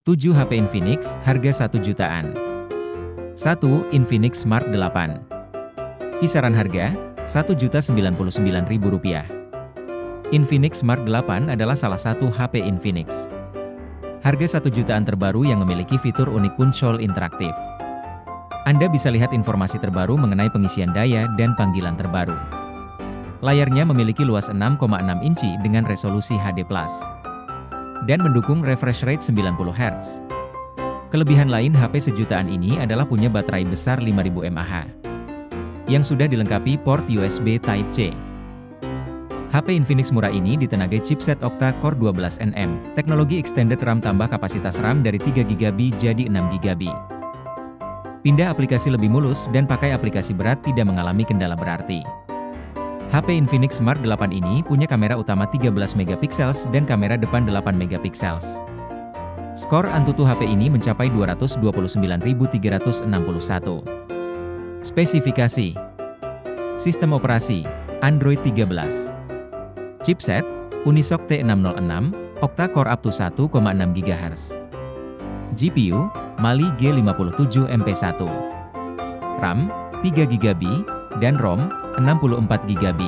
7 HP Infinix, harga 1 jutaan. 1. Infinix Smart 8. Kisaran harga, Rp1.099.000. Infinix Smart 8 adalah salah satu HP Infinix. Harga 1 jutaan terbaru yang memiliki fitur unik Punchhole interaktif. Anda bisa lihat informasi terbaru mengenai pengisian daya dan panggilan terbaru. Layarnya memiliki luas 6,6 inci dengan resolusi HD+, dan mendukung refresh rate 90 Hz. Kelebihan lain HP sejutaan ini adalah punya baterai besar 5000 mAh, yang sudah dilengkapi port USB Type-C. HP Infinix murah ini ditenagai chipset octa-core 12nm, teknologi extended RAM tambah kapasitas RAM dari 3GB jadi 6GB. Pindah aplikasi lebih mulus dan pakai aplikasi berat tidak mengalami kendala berarti. HP Infinix Smart 8 ini punya kamera utama 13 MP dan kamera depan 8 MP. Skor Antutu HP ini mencapai 229.361. Spesifikasi: Sistem operasi Android 13. Chipset Unisoc T606, octa-core up to 1,6 GHz. GPU Mali G57 MP1. RAM 3GB dan ROM 64GB.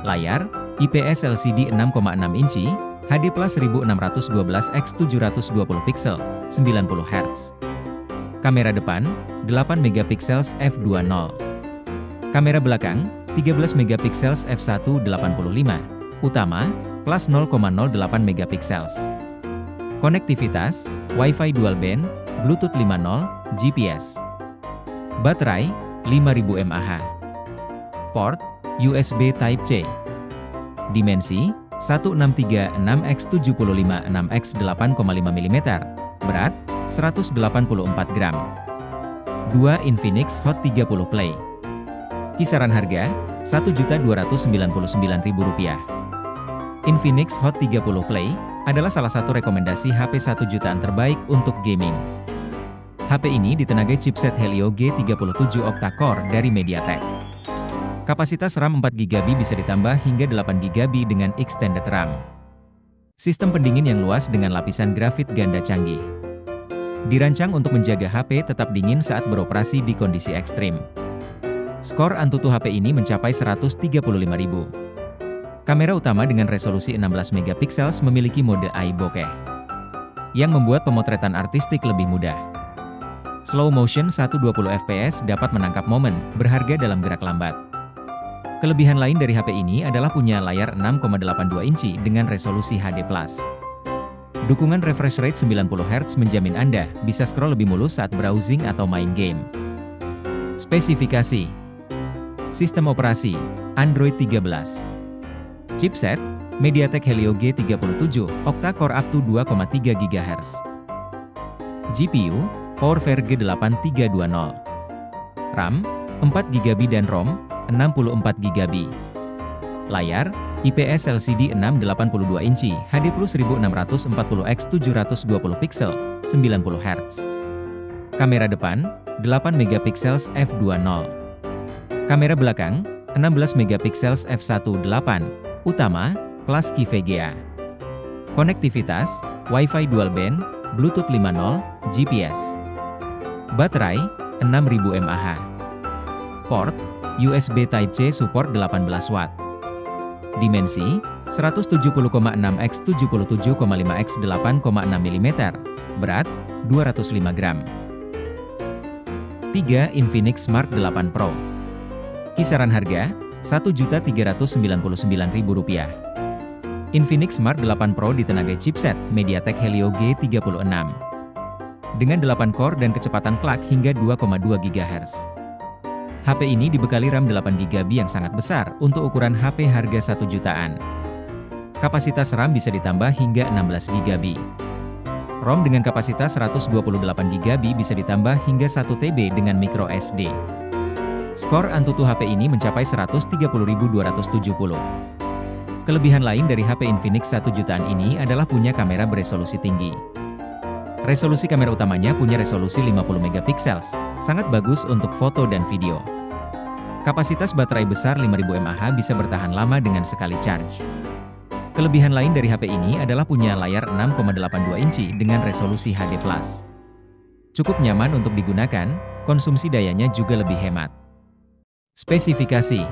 Layar IPS LCD 6,6 inci, HD+ 1612x720 pixel, 90 Hz. Kamera depan 8 MP f2.0. Kamera belakang 13 MP f1.85, utama plus 0,08 MP. Konektivitas Wi-Fi dual band, Bluetooth 5.0, GPS. Baterai 5000 mAh. Port USB Type-C. Dimensi 1636x756x8,5 mm, berat 184 gram. 2 Infinix Hot 30 Play. Kisaran harga Rp1.299.000. Infinix Hot 30 Play adalah salah satu rekomendasi HP 1 jutaan terbaik untuk gaming. HP ini ditenagai chipset Helio G37 octa-core dari MediaTek. Kapasitas RAM 4GB bisa ditambah hingga 8GB dengan extended RAM. Sistem pendingin yang luas dengan lapisan grafit ganda canggih. Dirancang untuk menjaga HP tetap dingin saat beroperasi di kondisi ekstrim. Skor Antutu HP ini mencapai 135.000. Kamera utama dengan resolusi 16 MP memiliki mode eye bokeh, yang membuat pemotretan artistik lebih mudah. Slow motion 120 fps dapat menangkap momen berharga dalam gerak lambat. Kelebihan lain dari HP ini adalah punya layar 6,82 inci dengan resolusi HD+. Dukungan refresh rate 90 Hz menjamin Anda bisa scroll lebih mulus saat browsing atau main game. Spesifikasi: Sistem operasi Android 13. Chipset MediaTek Helio G37, octa-core up to 2,3 GHz. GPU PowerVer G8320. RAM 4GB dan ROM 64GB. Layar IPS LCD 682 inci, HD+ 1640x720 pixel, 90 Hz. Kamera depan 8 MP f2.0. Kamera belakang 16 MP f1.8, utama plus VGA. Konektivitas Wi-Fi dual band, Bluetooth 5.0, GPS. Baterai 6000 mAh. Port USB Type-C support 18 watt. Dimensi 170,6x77,5x8,6 mm, berat 205 gram. 3 Infinix Smart 8 Pro. Kisaran harga Rp1.399.000. Infinix Smart 8 Pro ditenagai chipset MediaTek Helio G36 dengan 8 core dan kecepatan clock hingga 2,2 GHz. HP ini dibekali RAM 8GB yang sangat besar untuk ukuran HP harga 1 jutaan. Kapasitas RAM bisa ditambah hingga 16GB. ROM dengan kapasitas 128GB bisa ditambah hingga 1 TB dengan micro SD. Skor Antutu HP ini mencapai 130.270. Kelebihan lain dari HP Infinix 1 jutaan ini adalah punya kamera beresolusi tinggi. Resolusi kamera utamanya punya resolusi 50 MP, sangat bagus untuk foto dan video. Kapasitas baterai besar 5000 mAh bisa bertahan lama dengan sekali charge. Kelebihan lain dari HP ini adalah punya layar 6,82 inci dengan resolusi HD+. Cukup nyaman untuk digunakan, konsumsi dayanya juga lebih hemat. Spesifikasi: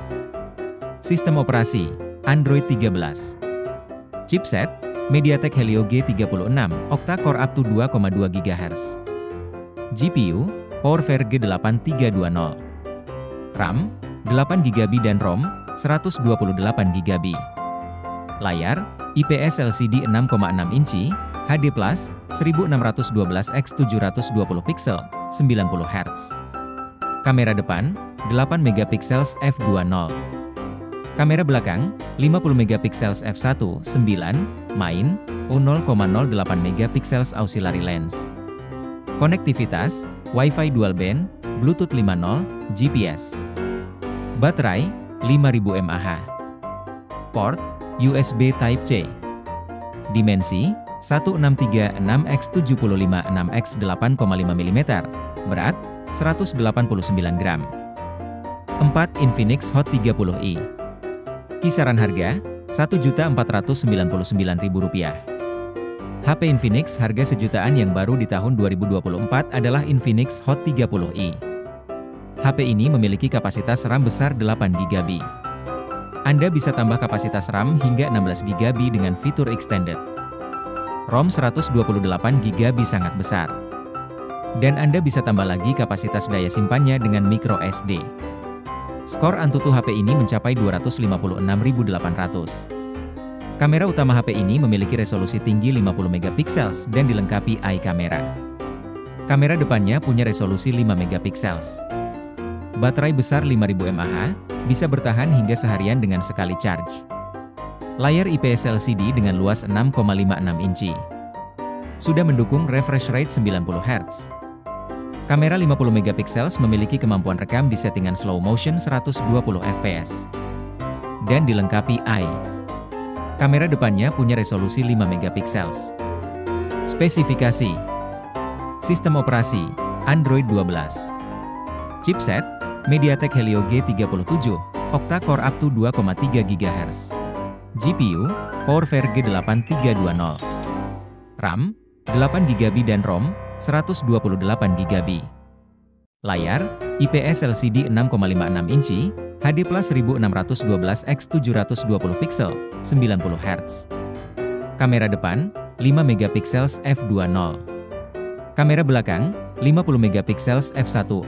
sistem operasi Android 13, chipset MediaTek Helio G36 octa-core up to 2,2 GHz, GPU PowerVer G8320, RAM 8GB dan ROM 128GB, layar IPS LCD 6,6 inci HD+, 1612x720 pixel, 90 Hz. Kamera depan 8 MP f2.0. Kamera belakang 50 MP f1.9, main 0,08 MP auxiliary lens. Konektivitas Wi-Fi dual band, Bluetooth 5.0, GPS. Baterai 5000 mAh. Port USB Type-C. Dimensi 1636x756x8,5 mm. Berat 189 gram. 4 Infinix Hot 30i. Kisaran harga Rp1.499.000. HP Infinix harga sejutaan yang baru di tahun 2024 adalah Infinix Hot 30i. HP ini memiliki kapasitas RAM besar 8GB. Anda bisa tambah kapasitas RAM hingga 16GB dengan fitur extended. ROM 128GB sangat besar. Dan Anda bisa tambah lagi kapasitas daya simpannya dengan micro SD. Skor Antutu HP ini mencapai 256.800. Kamera utama HP ini memiliki resolusi tinggi 50 MP dan dilengkapi eye camera. Kamera depannya punya resolusi 5 MP. Baterai besar 5000 mAh, bisa bertahan hingga seharian dengan sekali charge. Layar IPS LCD dengan luas 6,56 inci. Sudah mendukung refresh rate 90 Hz. Kamera 50 MP memiliki kemampuan rekam di settingan slow motion 120 fps. Dan dilengkapi eye. Kamera depannya punya resolusi 5 MP. Spesifikasi: sistem operasi Android 12, chipset MediaTek Helio G37 octa-core up to 2,3 GHz, GPU PowerVer G8320, RAM 8GB dan ROM 128GB, layar IPS LCD 6,56 inci HD+ 1612x720 pixel, 90 Hz. Kamera depan 5 MP f2.0. Kamera belakang 50 MP f1.6,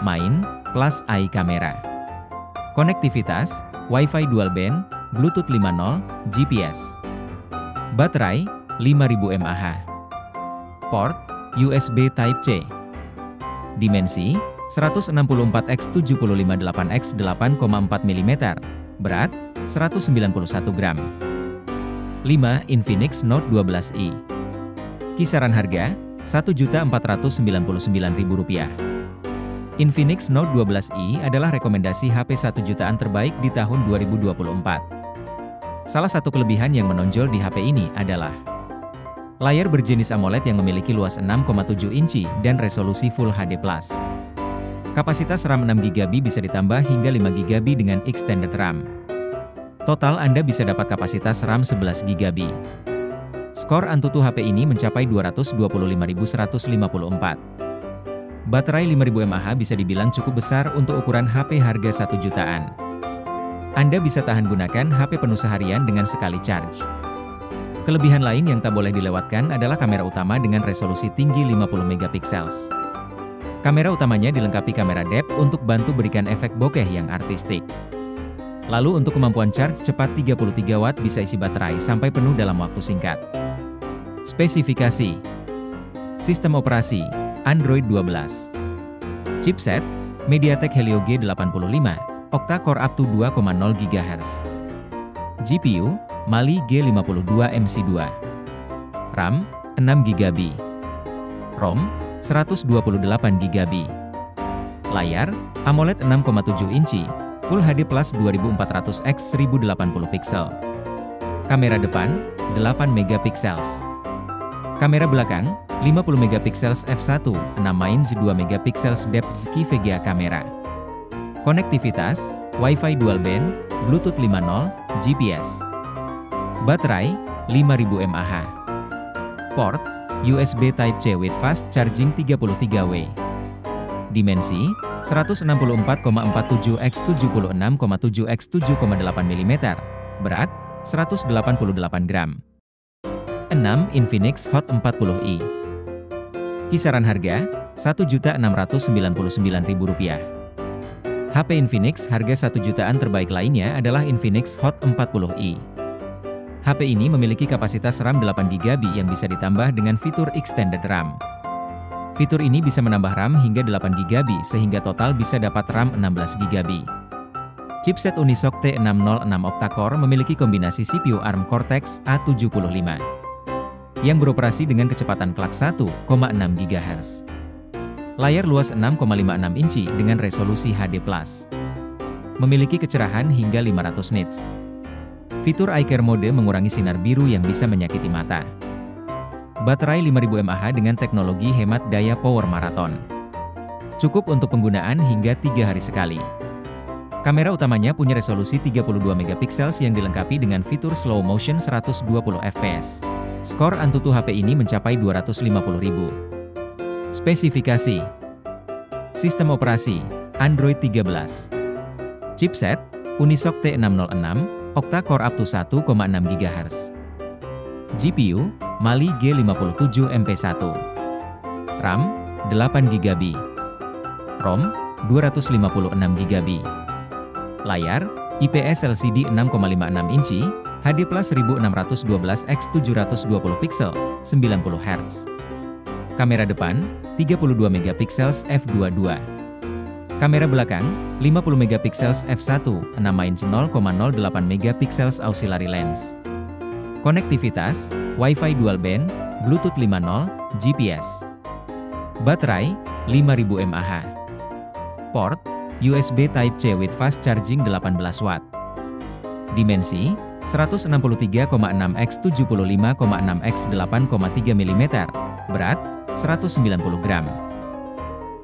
main plus eye camera. Konektivitas Wi-Fi dual band, Bluetooth 5.0, GPS. Baterai 5000 mAh. Port USB Type-C. Dimensi 164x758x8,4 mm. Berat 191 gram. 5 Infinix Note 12i. Kisaran harga Rp1.499.000. Infinix Note 12i adalah rekomendasi HP 1 jutaan terbaik di tahun 2024. Salah satu kelebihan yang menonjol di HP ini adalah layar berjenis AMOLED yang memiliki luas 6,7 inci dan resolusi Full HD+. Kapasitas RAM 6GB bisa ditambah hingga 5GB dengan extended RAM. Total Anda bisa dapat kapasitas RAM 11GB. Skor Antutu HP ini mencapai 225.154. Baterai 5000 mAh bisa dibilang cukup besar untuk ukuran HP harga 1 jutaan. Anda bisa tahan gunakan HP penuh seharian dengan sekali charge. Kelebihan lain yang tak boleh dilewatkan adalah kamera utama dengan resolusi tinggi 50 MP. Kamera utamanya dilengkapi kamera depth untuk bantu berikan efek bokeh yang artistik. Lalu untuk kemampuan charge cepat 33 Watt bisa isi baterai sampai penuh dalam waktu singkat. Spesifikasi: sistem operasi Android 12, chipset MediaTek Helio G85 octa-core up to 2,0 GHz, GPU Mali G52 MC2, RAM 6GB, ROM 128GB, layar AMOLED 6,7 inci Full HD+ 2400x1080 pixel. Kamera depan 8 MP. Kamera belakang 50 MP f1, 6 main 2 MP depth key VGA kamera. Konektivitas Wi-Fi dual band, Bluetooth 5.0, GPS. Baterai, 5000 mAh. Port, USB Type-C with fast charging 33W. Dimensi, 164,47 x 76,7 x 7,8 mm. Berat, 188 gram. 6. Infinix Hot 40i. Kisaran harga, Rp1.699.000. HP Infinix harga 1 jutaan terbaik lainnya adalah Infinix Hot 40i. HP ini memiliki kapasitas RAM 8GB yang bisa ditambah dengan fitur Extended RAM. Fitur ini bisa menambah RAM hingga 8GB sehingga total bisa dapat RAM 16GB. Chipset Unisoc T606 octa-core memiliki kombinasi CPU ARM Cortex A75 yang beroperasi dengan kecepatan klak 1,6 GHz. Layar luas 6,56 inci dengan resolusi HD+. Memiliki kecerahan hingga 500 nits. Fitur Eye Care Mode mengurangi sinar biru yang bisa menyakiti mata. Baterai 5000 mAh dengan teknologi hemat daya Power Marathon. Cukup untuk penggunaan hingga 3 hari sekali. Kamera utamanya punya resolusi 32 MP yang dilengkapi dengan fitur slow motion 120 fps. Skor Antutu HP ini mencapai 250.000. Spesifikasi: Sistem operasi, Android 13. Chipset, Unisoc T606, octa-core up to 1,6 GHz. GPU, Mali G57 MP1. RAM, 8GB. ROM, 256GB. Layar, IPS LCD 6,56 inci, HD+ 1612 x 720 pixel, 90 Hz. Kamera depan, 32 MP f22. Kamera belakang, 50 MP f1, 6-0,08 MP auxiliary lens. Konektivitas, Wi-Fi dual band, Bluetooth 5.0, GPS. Baterai, 5000 mAh. Port, USB Type-C with fast charging 18 watt. Dimensi, 163,6 x 75,6 x 8,3 mm. Berat, 190 gram.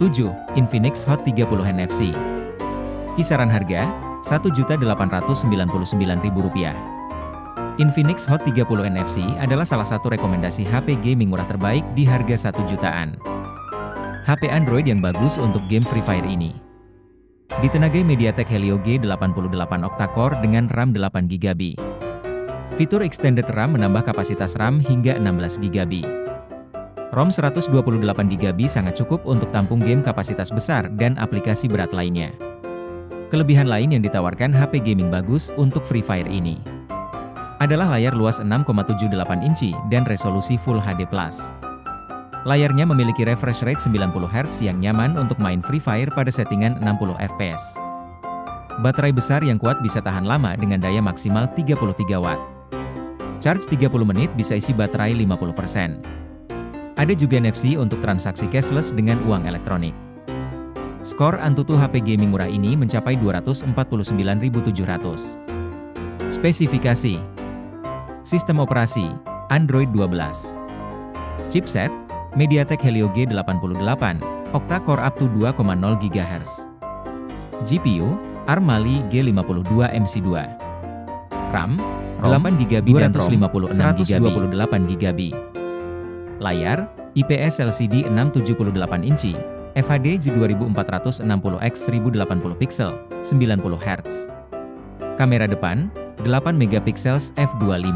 7. Infinix Hot 30 NFC. Kisaran harga, Rp1.899.000. Infinix Hot 30 NFC adalah salah satu rekomendasi HP gaming murah terbaik di harga 1 jutaan. HP Android yang bagus untuk game Free Fire ini. Ditenagai MediaTek Helio G88 octa-core dengan RAM 8GB. Fitur Extended RAM menambah kapasitas RAM hingga 16GB. ROM 128GB sangat cukup untuk tampung game kapasitas besar dan aplikasi berat lainnya. Kelebihan lain yang ditawarkan HP gaming bagus untuk Free Fire ini adalah layar luas 6,78 inci dan resolusi Full HD+. Layarnya memiliki refresh rate 90 Hz yang nyaman untuk main Free Fire pada settingan 60 fps. Baterai besar yang kuat bisa tahan lama dengan daya maksimal 33 watt. Charge 30 menit bisa isi baterai 50%. Ada juga NFC untuk transaksi cashless dengan uang elektronik. Skor Antutu HP gaming murah ini mencapai 249.700. Spesifikasi: Sistem operasi, Android 12. Chipset, MediaTek Helio G88, octa-core up to 2,0 GHz. GPU, ARM Mali G52 MC2. RAM, 8GB dan ROM, 128GB. Layar, IPS LCD 678 inci, FHD 2460 x 1080 pixel, 90 Hz. Kamera depan, 8 MP f25.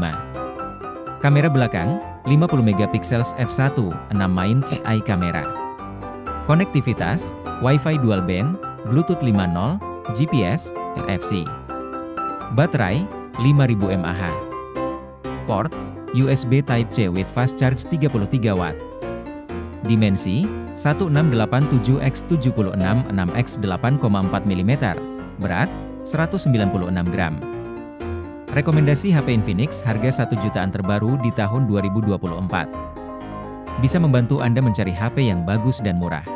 Kamera belakang, 50 MP f1, 6 main VI kamera. Konektivitas, Wi-Fi dual band, Bluetooth 5.0, GPS, NFC. Baterai, 5000 mAh. Port, USB Type-C with fast charge 33 watt. Dimensi, 1687 x 76 6 x 8,4 mm. Berat, 196 gram. Rekomendasi HP Infinix harga 1 jutaan terbaru di tahun 2024. Bisa membantu Anda mencari HP yang bagus dan murah.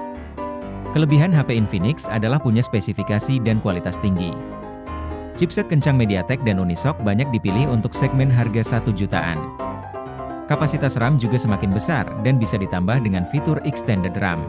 Kelebihan HP Infinix adalah punya spesifikasi dan kualitas tinggi. Chipset kencang MediaTek dan Unisoc banyak dipilih untuk segmen harga 1 jutaan. Kapasitas RAM juga semakin besar dan bisa ditambah dengan fitur Extended RAM.